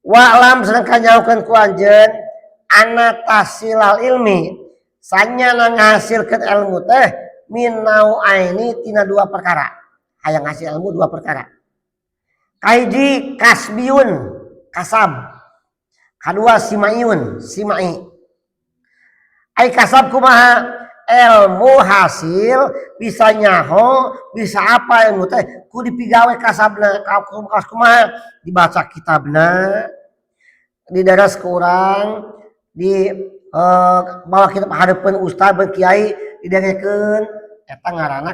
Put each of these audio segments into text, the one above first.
Wa'lam sedangkan nyaukeun ku anjeun anna tahsilal ilmi sanyana ngahasilkeun ilmu teh min nau'aini tina dua perkara. Hayang ngasil ilmu dua perkara. Kahiji kasbiun kasab, kadua simaiun simai. Ai kasab kumaha ilmu hasil bisa nyaho bisa apa ilmu teh ku dipigawe kasabna kumaha dibaca kitabna didaras ke urang di bawa kitab hadapan ustaz dan kiai didengekeun eta ngaranna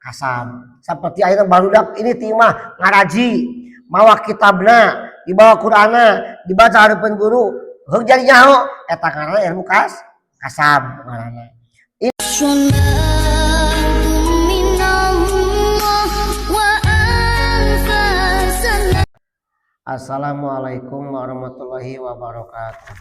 kasab seperti ayeuna barudak ini timah ngaraji mawa kitabna dibawa Qur'anna dibaca hadapan guru heug jadi nyaho eta ngaranna ilmu kasab ngaranna. Assalamualaikum warahmatullahi wabarakatuh.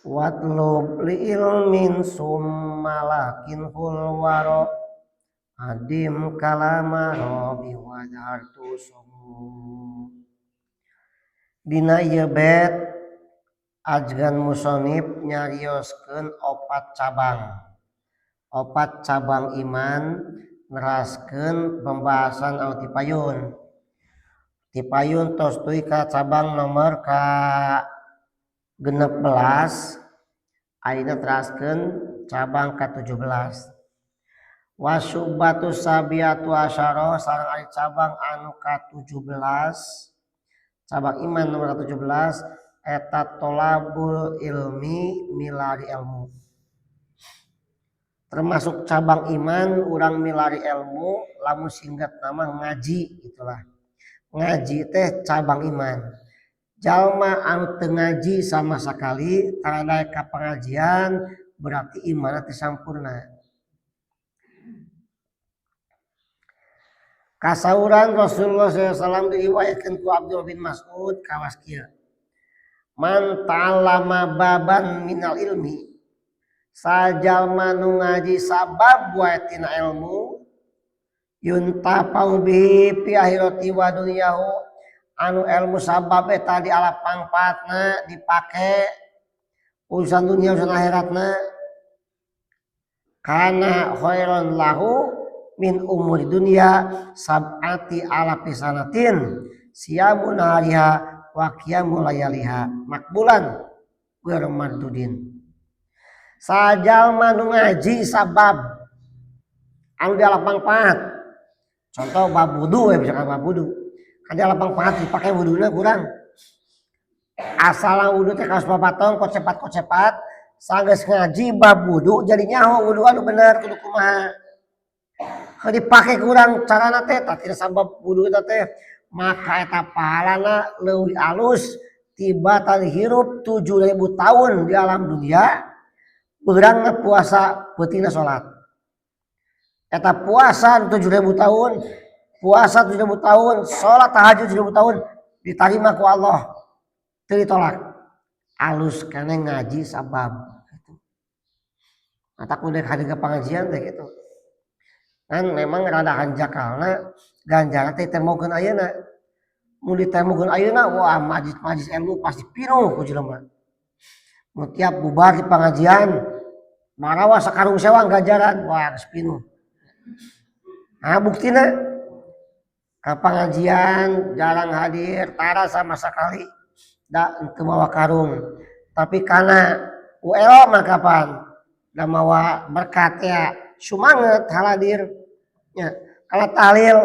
Watlub li ilmin summalakin fulwaro adim kalama robi wajartu sumu. Dina ieu bet ajgan musonib nyarioskeun opat cabang iman neraskeun pembahasan anu tipayun tos tuluy ka cabang nomor ka 16 ayeuna teraskeun cabang ka 17 wasubatu sabiatu asyara sareng ari cabang anu ka 17 cabang iman nomor 17 eta tolabul ilmi milari ilmu termasuk cabang iman urang milari ilmu lamun singkat nama ngaji itulah ngaji teh cabang iman jalma anu teu ngaji sama sakali tarada ka pengajian berarti iman teh sampurna. Kasauran Rasulullah SAW diriwayatkan ku Abdul bin Mas'ud kawas kieu. Man ta'allama baban minal ilmi sajalma nu ngaji sabab wae tina ilmu yuntafau bihi fi akhirati wa dunyahu anu ilmu sabab eta di ala pangpatna dipake urusan dunia urusan akhiratna kana khairon lahu min umuri dunia sab'ati alafi sanatin siyamun hariha wa qiyamul layaliha makbulan wa ramadudin sajalma nu ngaji sabab anu di lapang pahat contoh bab wudu misalkan bab wudu kan di lapang pahat dipake wuduna kurang asal wudu teh kaos papatong kocepat sanggeus ngaji bab wudu jadi nyaho wudu anu bener kudu kumaha dipake kurang carana teh tidak sabab wudu eta teh maka eta pahalana leuwih alus tiba tali hirup 7.000 tahun di alam dunia beurang puasa peutingna salat eta puasa 7.000 tahun puasa 7.000 tahun salat tahajud 7.000 tahun diterima ku Allah teu ditolak alus kana ngaji sabab gitu ata kudu hadir ke pengajian teh gitu kan memang rada hanjakalna ganjaran teh temokeun ayeuna mun ditemokeun ayeuna wah majlis ilmu pasti pinuh ku jelema mun tiap bubar di pengajian marawa sakarung sewang ganjaran wah geus pinuh nah buktina ka pengajian jarang hadir tara sama sekali da teu mawa karung tapi kana uelo mah kapan da mawa berkat ya sumanget haladir ya kalau tahlil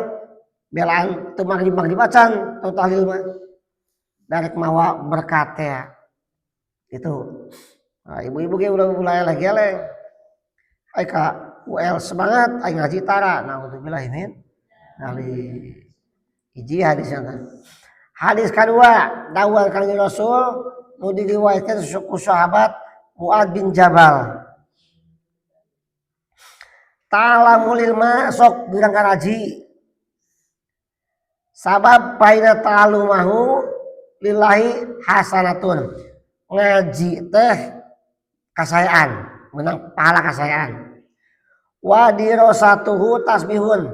belaan teu maghrib acan teu tahlil mah darek mawa berkat ya itu nah, ibu-ibu ge ulah lagi eleng ai ka UL semangat ai ngaji tara naudzubillah min dari hiji hadisna hadis kedua dawuh kanjeng Rasul nu diriwayatkeun ku sahabat Muad bin Jabal ta'lamul ilma sok geurang karaji sabab paina ta'lumahu lillahi hasanatun ngaji teh kasayaan menang pahala kasayaan wa dirasatuhu tasbihun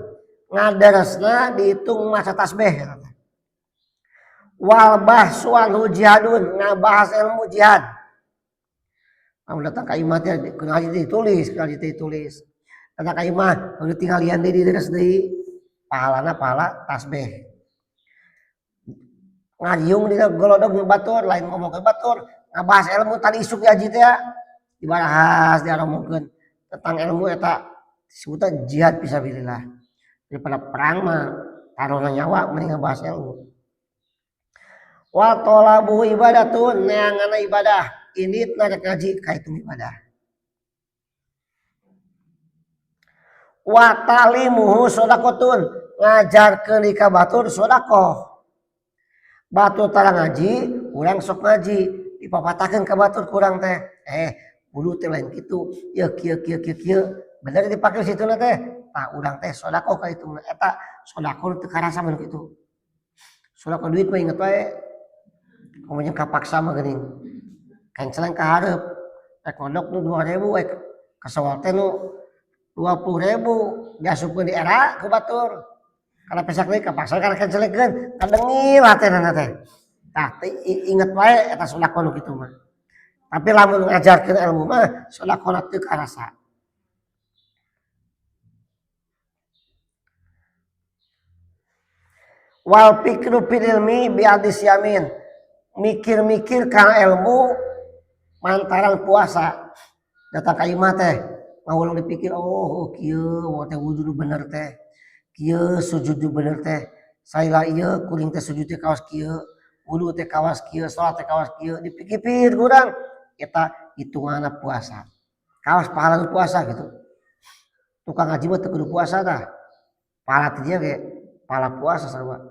Ngadaresna dihitung masa tasbih. Wal bahsu anhu jihadun, ngabahas ilmu jihad. Kamu datang ke imah teh kena ditulis, Datang ke imah, kalau tinggal di deres deui pahalana pahala tasbih. Ngariung dina golodog batur, lain ngomong ke batur, ngabahas ilmu tadi isuk haji teh dibahas diaromongkeun tentang ilmu eta disebutna jihad fisabilillah. Daripada perang mah taruhna nyawa mending ngabahas ilmu. Wa talabu ibadatun, neanganna ibadah, ini rek ngaji kaitu ibadah. Wa talimuhu shadaqatun, ngajarkeun ka batur sedekah. Batur tara ngaji, urang sok ngaji, dipapatakeun ka batur kurang teh. Bulu teh lain kitu, ya kieu bener dipake situna teh. Tah urang teh sedekah ka itu eta sedekah teu karasa mun kitu. Sedekah duit mah inget wae. Kemudian kapaksa mah geuning. Kencelan ka hareup. Rek ngodok nu 2000 we kasawal teh nu 20.000 diasupkeun di era ku batur. Karena pesak deui kapaksa kana kencelkeun, kadengil hatena teh. Tah inget wae eta sedekah nu kitu mah. Tapi lamun ngajarkeun ilmu mah sedekah teu karasa. Wal fikru fil ilmi bi adis yamin, mikir-mikir kana ilmu mantaran puasa. Datang ka imah teh ngawulang dipikir, kieu teh wudu bener teh, kieu sujud bener teh, saila ieu kuring teh sujud teh kawas kieu, wudu teh kawas kieu, salat teh kawas kieu, dipikir urang eta hitunganna puasa. Kawas pahala puasa gitu. Tukang ngaji mah teu kudu puasa tah. Pahala teh ge pahala puasa sarua.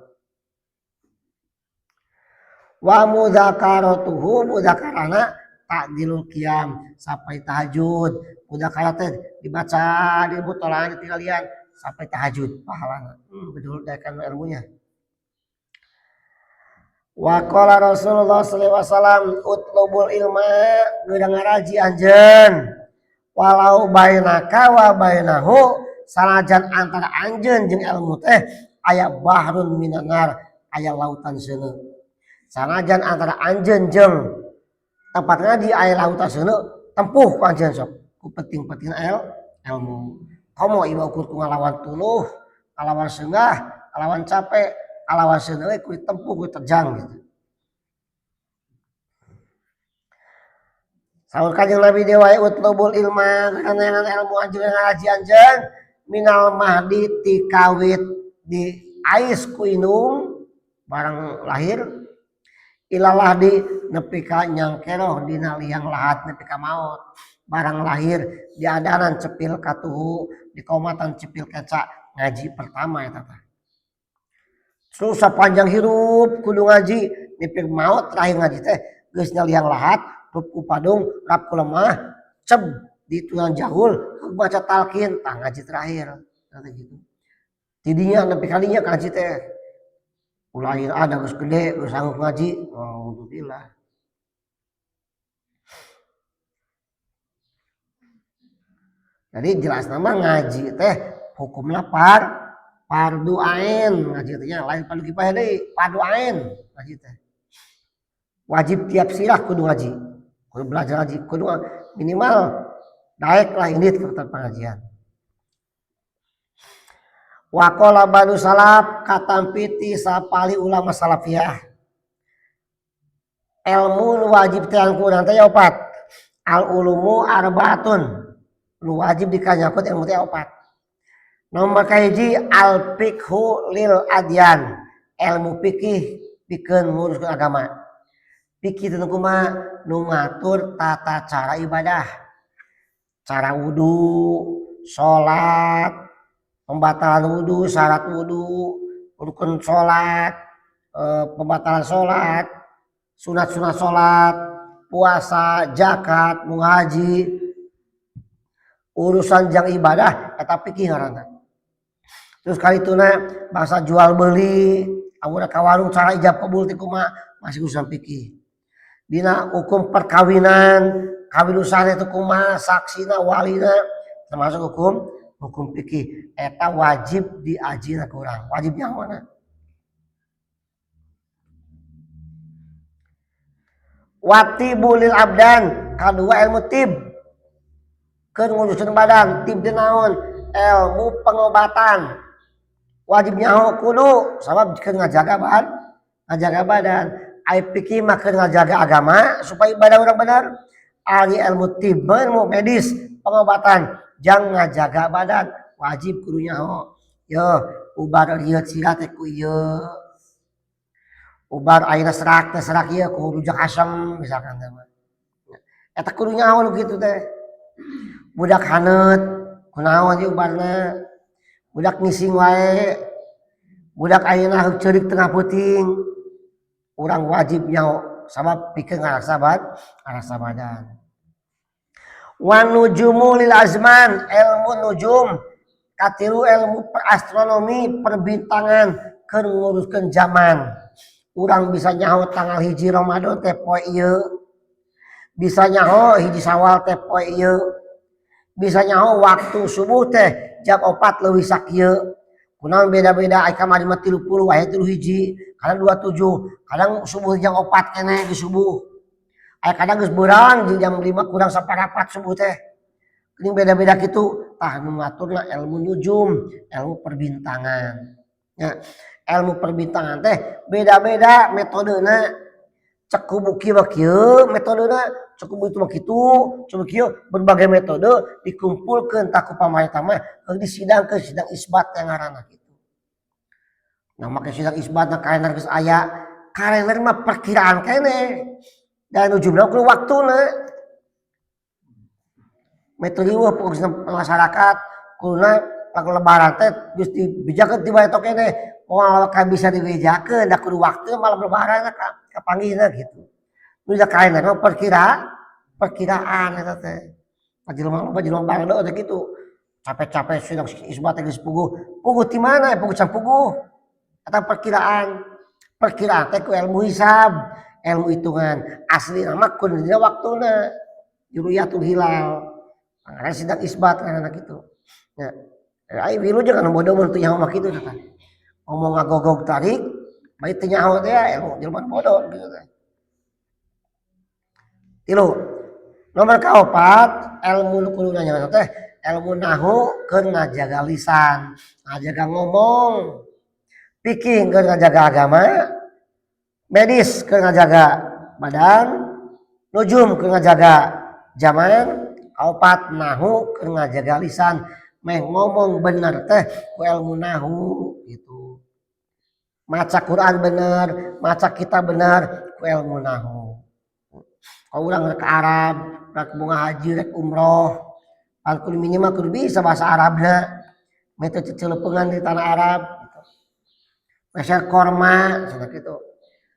Wa mudzakaratuhu, mudzakarana ta'dilul qiyam, sampai tahajud. Mudzakara teh dibaca di botolan tingalian sampai tahajud pahalana. Betul daekan ilmunya. Wa qala Rasulullah sallallahu alaihi wasallam utlubul ilma, geurang ngaraji anjeun. Walau bainaka wa bainahu, sanajan antara anjeun jeung ilmu teh aya bahrun minanar, aya lautan seuneu. Sanajan antara anjeun jeung tempat ngaji aya lautan seuneu, tempuh ku anjeun sok ku penting-penting ilmu. Komo ieu ukur ku ngalawan tuluh, ngalawan seunggah, ngalawan capek, ngalawan seuneu ku ditempuh ku terjang gitu. Saur Kanjeng Nabi dewa utlubul ilma, kana ilmu anjeun ngaji anjeun minal mahdi ti kawit di ais ku indung barang lahir ilalah di nepi ka nyangkeroh dina liang lahat nepi ka maot, barang lahir di adanan cepil katuhu di komatan cepil keca ngaji pertama eta tah. Terus sapanjang hirup kudu ngaji nepi maot terakhir ngaji teh geus liang lahat rup ku padung rap ku lemah ceb di tulang jahul baca talqin tah ngaji terakhir kata gitu. Tidinya nepi kalinya ngaji teh ulahir ada geus gede geus sanggup ngaji, alhamdulillah. Jadi jelas nama ngaji teh hukumna fardu ain, ngaji teh lain fardu kifayah deui, fardu ain ngaji teh. Wajib tiap sirah kudu ngaji. Kudu belajar ngaji, kudu minimal daek lah ini ke pengajian. Wa qala banu salaf katampiti sapali ulama salafiyah. Ilmu wajib teh angkuran teh opat. Al ulumu arbaatun. Nu wajib dikanyakut ilmu teh opat. Nomor kahiji al fiqhu lil adyan. Ilmu fikih pikeun nguruskeun agama. Fikih teh kumaha nu ngatur tata cara ibadah. Cara wudu, salat, pembatalan wudu, syarat wudu, rukun sholat, pembatalan sholat, sunat-sunat sholat, puasa, zakat, mengaji, urusan jang ibadah, eta fikih ngaranna. Terus kali itu bahasa jual beli, amun ka warung cara ijab kabul teh kumaha masih urusan fikih. Dina hukum perkawinan, kawin usahana itu kumaha, saksina, walina, termasuk hukum hukum fikih eta wajib diajina ke urang. Wajibnya mana? Watibulil abdan kadua ilmu tib keur ngurusin badan. Tib teh naon? Ilmu pengobatan. Wajibnya kudu sabab keur ngajaga badan. Ai fikih mah keur ngajaga agama supaya ibadah urang bener. Ari ilmu tib ilmu medis pengobatan jang ngajaga badan wajib kudu nyaho. Yo ubar ieu sirat ku ieu. Ubar ayeuna serak ieu ku rujak asam misalkan teh mah. Eta kudu nyaho nu kitu teh. Budak haneut kunaon ieu ubarna. Budak ngising wae. Budak ayeuna heup ceurik tengah peuting. Urang wajib nyaho sabab pikeun ngaraksa badan. Wa nujumu lil azman ilmu nujum katilu ilmu astronomi perbintangan keur nguruskeun zaman. Urang bisa nyaho tanggal hiji Ramadan teh poe ieu. Bisa nyaho hiji Sawal teh poe ieu. Bisa nyaho waktu subuh teh jam 4 leuwih sakieu. Kunaon beda-beda ai kamari mah 30 aya 3 hiji, kadang 27, kadang subuh jam 4 keneh di subuh. Aya kadang geus beurang jam 5 kurang saparapat subuh teh. Ini beda-beda kitu. Tah nu ngaturna ilmu nujum, ilmu perbintangan. Ya, ilmu perbintangan teh beda-beda metodena. Cek kubu kieu mah kieu metodena, cek kubu itu mah kitu, coba kieu berbagai metode dikumpulkeun ta ku pamarentah mah disidangkeun sidang isbat yang ngaranna kitu. Nah make sidang isbat kalender geus aya, kalender mah perkiraan keneh. Dan ujungna kudu waktuna. Metode ieu pokokna masyarakat kuduna lagu lebaran teh geus dibijakeun ti bae tok keneh. Moal ka bisa dibejakeun da kudu waktu malah lebaran kapanggihna gitu. Nu da kalender mah perkiraan eta teh. Jelema balado teh kitu. Capek-capek sidang isbat geus puguh. Puguh ti mana? Puguh can puguh. Eta perkiraan. Perkiraan teh ku ilmu hisab, ilmu hitungan. Asli mah kun dina waktuna. Juruyatul hilal. Karena sidang isbat karena gitu. Ya. Ai wilu jeung anu bodoh mun teu nyaho mah kitu tah. Ngomong ngagogog tarik, bae teu nyaho teh ilmu jelema bodoh gitu teh. 3. Nomor kaopat ilmu nu kudu nanya teh ilmu nahu keur ngajaga lisan, ngajaga ngomong. Fikih keur ngajaga agama, medis keur ngajaga badan, nujum keur ngajaga zaman. Kaopat nahu keur ngajaga lisan, meh ngomong bener teh ku ilmu nahu gitu. Maca Quran bener, maca kitab bener ku ilmu nahu. Kalau urang rek Arab, rek bunga haji, rek umroh, kudu minimal kudu bisa bahasa Arabna. Mete celepeugan di tanah Arab gitu. Masyar korma cenah kitu.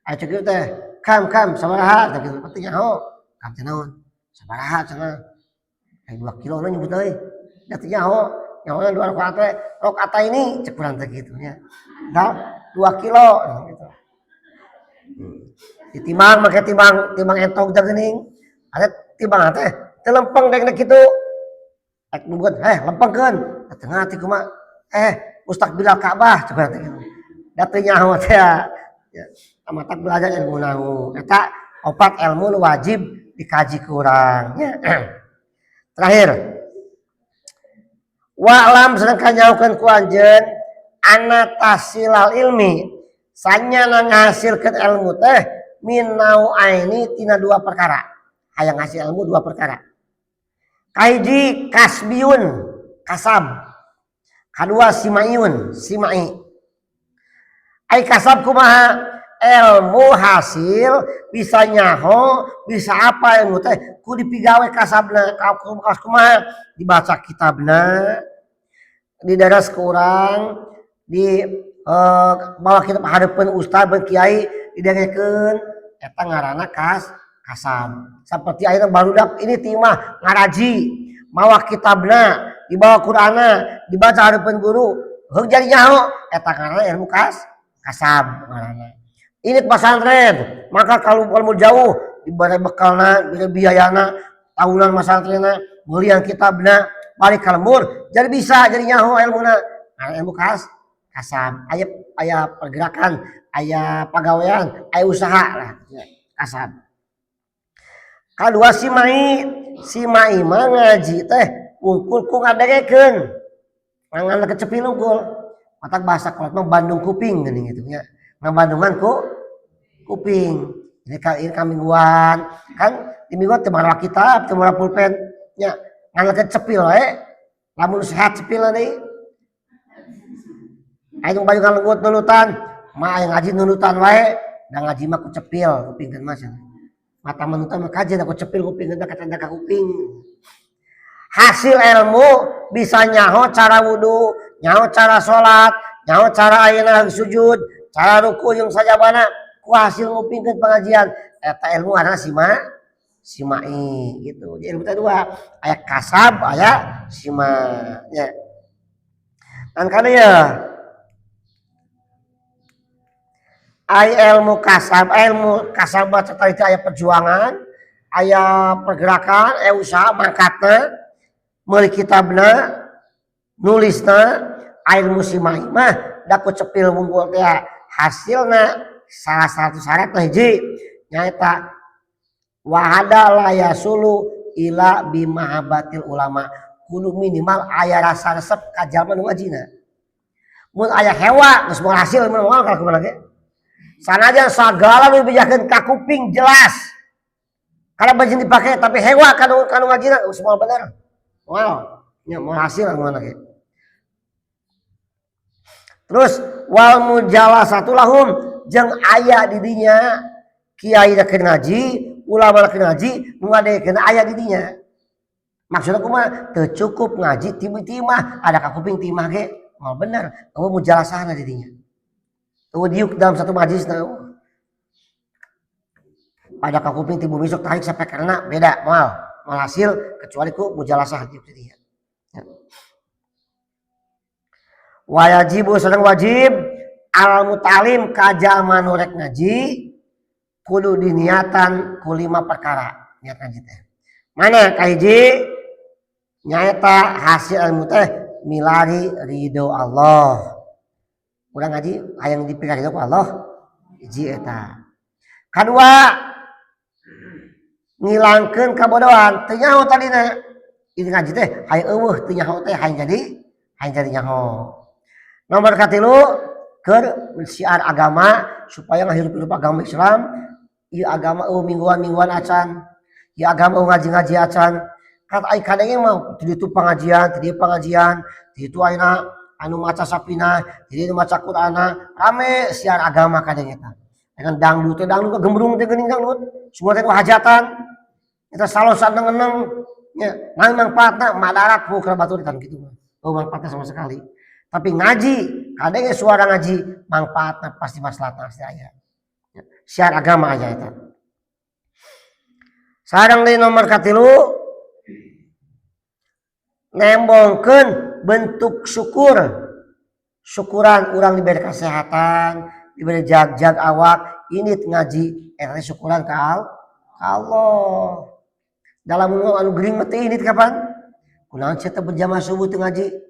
Aya ceuk teh, kam sabaraha teh kitu. Penting nyaho. Kam teh naon? Sabaraha cenah. 2 kilo nyebut euy. Da teh nyaho. Nyaho 2 rakaat teh, rakaat ini cek urang teh kitu nya. Da 2 kilo gitu. Ditimbang make timbang entong teh geuning. Ada timbang teh teu lempeng dek kitu. Ek nubuat, lempengkeun. Tengah ti kumaha? Mustaqbilal Ka'bah coba teh kitu. Da teu nyaho teh ya. Amatak belajar ilmu nahu. Eta 4 ilmu nu wajib dikaji ku urang. Terakhir. Wa'lam sedangkan nyahukeun ku anjeun anna tahsilal ilmi sanyana ngahasilkeun ilmu teh min nau'aini tina 2 perkara. Hayang ngasil ilmu 2 perkara. Kahiji kasbiun, kasab. Kadua simai. Ai kasab kumaha? Ilmu hasil bisa nyaho, bisa apa ilmu teh ku dipigawe kasabna. Kumaha? Dibaca kitabna, didaras ke urang, di bawa kitab hadapan ustaz beun kiai didengekeun eta ngaranna kasab. Seperti ayeuna barudak ini timah ngaraji, mawa kitabna, dibawa Qur'anna, dibaca hadapan guru, heug jadi nyaho eta ngaranna ilmu kasab ngaranna. Ini pesantren, maka kalau jauh diberi bekalna, diberi biayana, tahunan pesantrenna, belian kitabna, balik kalembur jadi bisa jadi nyaho ilmuna. Nah, ilmu kasab aya pergerakan, aya pagawean, aya usaha lah kasab. Kadua si mai mah ngaji teh ungkul ku ngadegekeun ngangan kecepil unggul matak bahasa kolot mah Bandung kuping geuning gitu nya ngabandungan ku kuping. Ini kami mingguan kan di mingguan teu mawa kitab teu mawa pulpen nya ngangan kecepil we lamun sehat cepil deui aya nu baju ngalenggut nunutan mah aya ngaji nunutan wae da ngaji mah ku cepil kupingkeun mah mata menuntun kajian aku cepil kuping hendak kata ka kuping. Hasil ilmu bisa nyaho cara wudu, nyaho cara sholat, nyaho cara ayeuna sujud, cara ruku jeung sajabana ku hasil ngupingkeun pengajian. Eta ilmu adalah simai gitu. Jadi ilmu dua, aya kasab, aya sima nya. Dan kana ya ilmu kasab setelah itu aya perjuangan, aya pergerakan, aya usaha mangkatna, meuli kitabna, nulisna, ilmu simai mah da ku cepil wunggul teh hasilna salah satu syarat hiji nyaeta wahada la yasulu ila bimahabatil ulama kudu minimal aya rasa resep ka jalma nu ngajina. Mun aya hewa geus moal hasil mun moal ka kumaha ge. Sanajan sagala nu dibejakeun ka kuping jelas. Kalau baju dipakai tapi hewa kanu ngajina geus moal bener. Moal nya moal hasil kumaha ge. Terus wal mujalasatu lahum jeung aya di dinya kiai da keur ngaji, ulama da keur ngaji, nu ngadekeun aya di dinya. Maksudna kumaha? Teu cukup ngaji timah ada ka kuping timah ge moal bener, eueuh mujalasahna di dinya. Diuk dalam satu majlis tahu pada kakuping tibu misuk tarik sampai karena beda mal hasil kecuali ku mujalasah diuk dia. Wajibu sedang wajib al mutalim kajama nurek ngaji kudu diniatan ku 5 perkara niat ngaji teh. Mana kahiji nyaeta hasil ilmu teh milari ridho Allah. Urang ngaji hayang dipikir ku Allah hiji eta. Kadua ngilangkeun kabodohan teu nyaho tadina. Ini ngaji teh hayang eueuh teu nyaho teh hayang jadi nyaho. Nomor katilu keur syiar agama supaya ngahirup agama Islam. Ieu agama eueuh mingguan acan. Ieu agama eueuh ngaji-ngaji acan. Kan ai kadenge mah di ditu pengajian, di pengajian, di ditu ayeuna anu maca sapina, jadi anu maca Qur'ana, rame siar agama kadang eta. Dengan dangdut gembrung teh geuning dangdut, semua teh hajatan. Eta salosan nengeneng nya, naon manfaatna madarat bukan batur kan kitu mah. Oh manfaatna sama sekali. Tapi ngaji, kadang suara ngaji manfaatna pasti maslahatna pasti aya. Siar agama aja eta. Sareng deui nomor katilu nembongkeun bentuk syukuran orang diberi kesehatan, diberi jag awak, ini ngaji syukuran ke Allah. Dalam anu gering mah teh ini kapan? Kunaon cenah berjamaah subuh teu ngaji?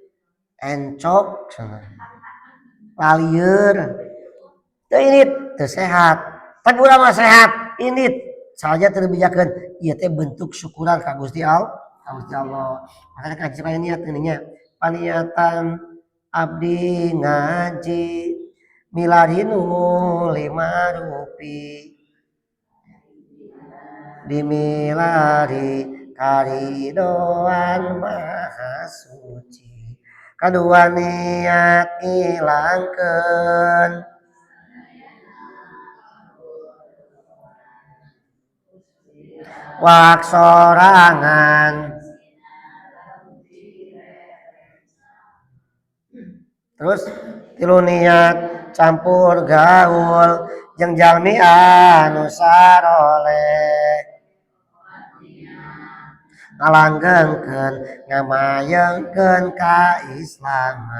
Encok lalieur. Teu ini teu sehat. Tapi urang mah sehat, ini saja teu bijakeun ieu teh bentuk syukuran ka Gusti Allah. Makanya kaji kaya niat ininya paniatan abdi ngaji milarinu 5 rupi dimilari karidoan maha suci. Kadua niat ngilangkeun wak sorangan. Terus tilu niat campur gaul jeung jalmi anu saroleh ngalanggengkeun ngamayengkeun kaislaman.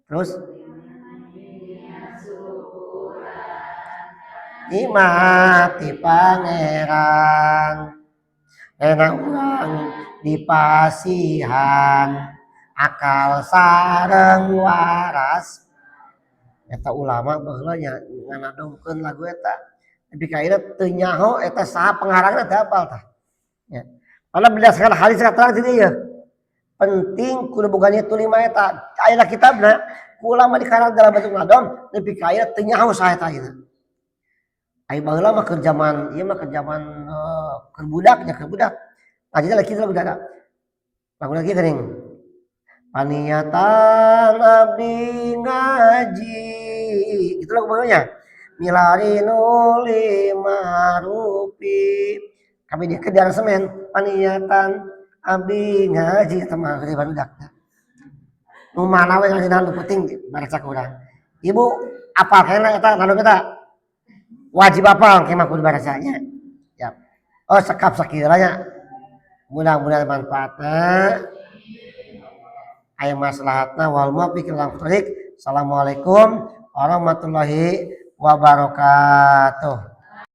Terus imati pangeran enak urang dipasihan akal sareng waras. Eta ulama baheula nya nganadongkeun lagu eta. Tapi kaina teu nyaho eta saha pengarangna teu apal tah. Ya. Karena berdasarkan hadis terang di dieu. Penting kudu boga niat lima eta. Aya kitabna ulama dikarang dalam bentuk nadom tapi kaina teu nyaho saha eta ieu. Ai baheula mah keur zaman ieu mah keur zaman keur budak. Ajina lagi lagu dada. Lagu lagi geuning. Paniatan abdi ngaji. Itu lagu baheulanya. Milari nuli marupi. Kami dia ke di aransemen paniatan abdi ngaji teman dari barudak. Nu mana we ngaji nu penting baca urang. Ibu apal kana eta kanu kita wajib apal ke mah kudu barasanya. Ya. Oh sekap sakieu nya. Mudah-mudahan manfaatna. Aya maslahatna wal muwaffiq ila thoriq. Assalamualaikum warahmatullahi wabarakatuh.